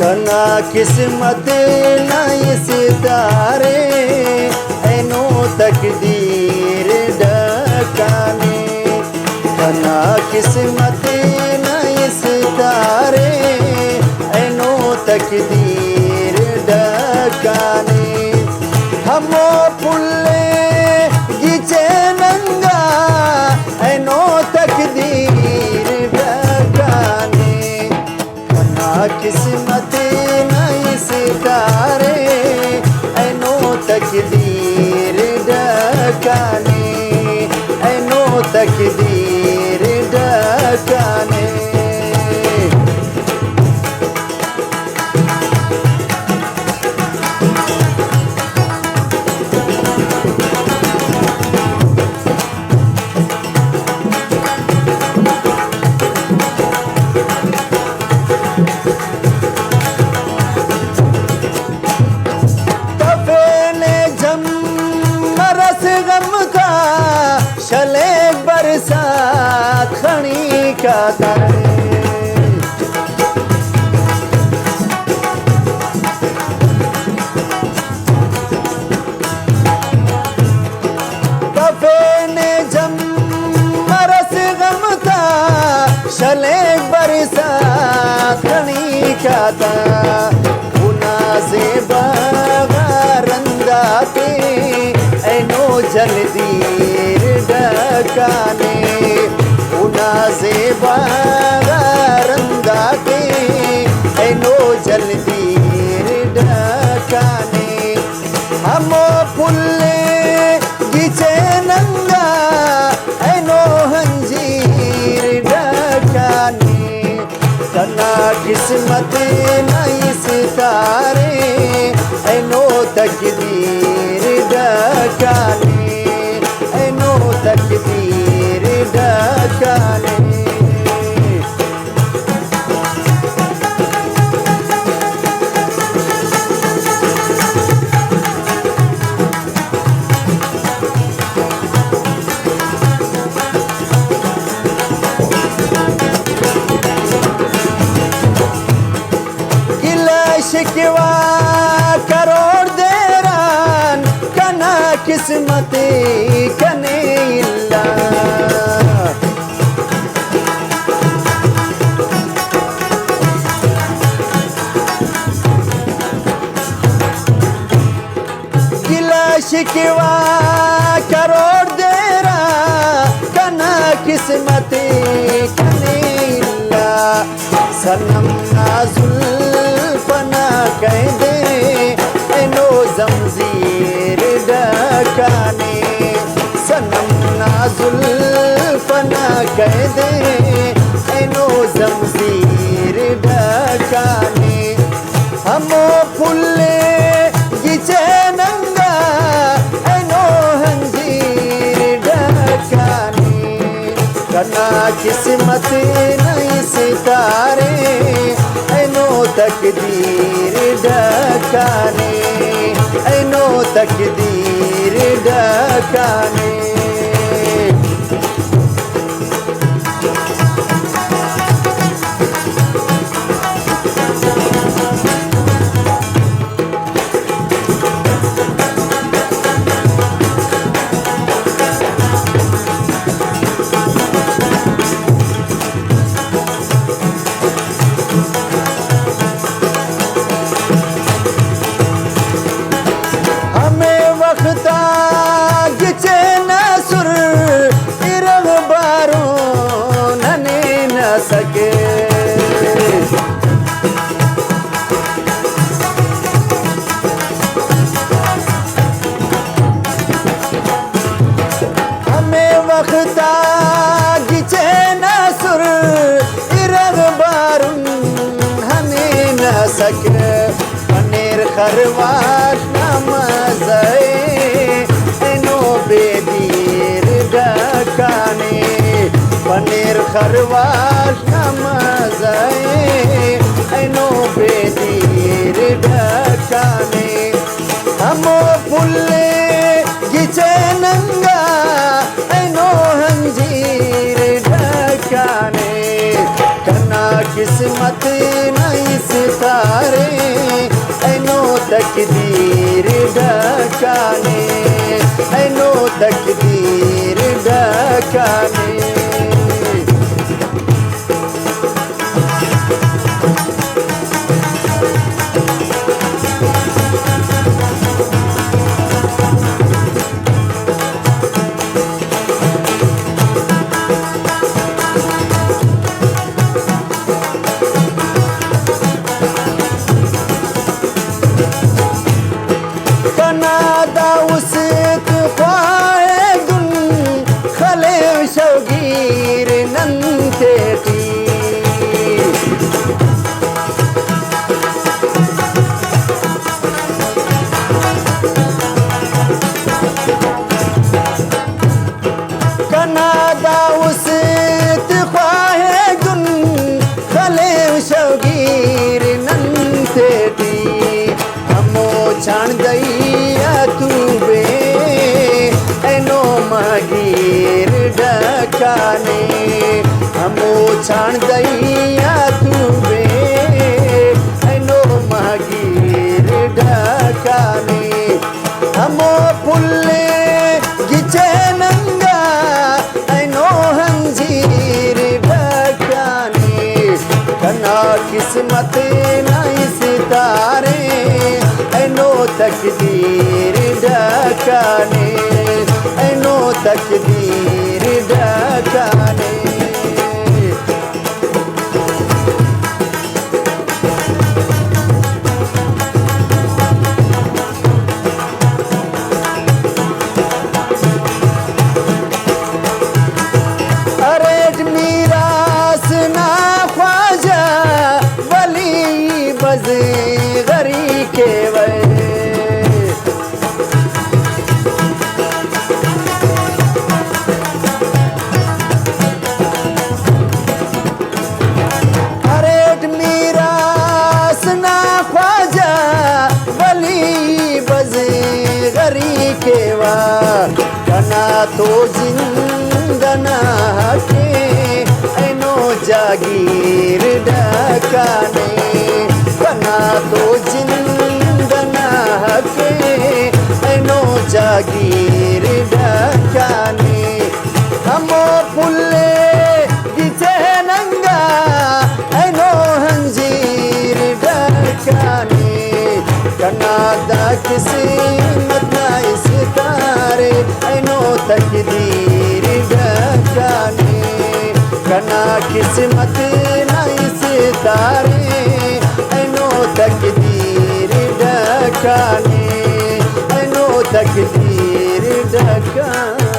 कना किस्मत नहीं सितारे ऐनो तकदीर डकाने कना किस्मत नहीं सितारे ऐनो तकदीर डकाने हमो पुल्ले गिचे नंगा ऐनो तकदीर डकाने कना किस्मत नहीं सितारे ऐनो तकदीर डकाने ऐनो तकदीर डकाने चले बरसात खणी का तारे कफे ने जम मरस गम का चले बरसात खणी का ता गुना से बारंदा के ऐनो जल्दीर डकाने उना से बारंदा के ऐनो जल्दीर डकाने हमो पुल्ले गिचे नंगा ऐनो हंजीर डकाने कना किस्मत नहीं सितारे ऐनो तकदीर डकाने ऐनो तकदीर डकाने गिला शिकवा करोड़ देरान कना किस्मत कने इल्ला गिला शिकवा करोड़ देरा कना किस्मत कने इल्ला सनम नाजुल्फना कह दे ऐनो जमजीर डकाने सनम नाजुल्फना कह दे ऐनो जमजीर डकाने हमो पुल्ले गिचे नंगा ऐनो हंजीर डकाने कना किस्मत नहीं सितारे ऐनो तकदीर डकाने ऐनो तकदीर डकाने सके हमें वक्त गिचे न सुर इरग बारुन हमें न सके पनीर खरवाश नमज़े ऐनो बेदीर डकाने पनीर खरवाश नमज़े ऐनो बेदीर डकाने हमो पुल्ले गिचे नंगा ऐनो हंजीर डकाने कना किस्मत नहीं सितारे तकदीर ढकाने, ऐनो तकदीर ढकाने। शौगीर नंतेटी कनादा उस ख्वाहे गुन खले शौगीर नंतेटी हमो छाण दैया तू बे ऐनो मगीर ढकाने, हमो छाण दैया तू बे ऐनो मगीर ढकाने। हमो फुल्ले गिचे नंगा ऐनो हंजीर ढकाने। कना किस्मत नहीं सितारे ऐनो तकदीर ढकाने, ऐनो तकदीर ढकाने। अरे मीरास ना ख्वाजा वली बज गरी के वे, केवा कना तो जिंदना के ऐनो जागीर ढकाने। कना तो जिंदना के ऐनो जागीर ढकाने। हमो फुल्ले गिचे नंगा ऐनो हंजीर ढकाने। कनादा किस्मत नहीं सितारे ऐनो तकदीर ढकाने। कना किस्मत नहीं सितारे ऐनो तकदीर ढकाने, ऐनो तकदीर ढकाने।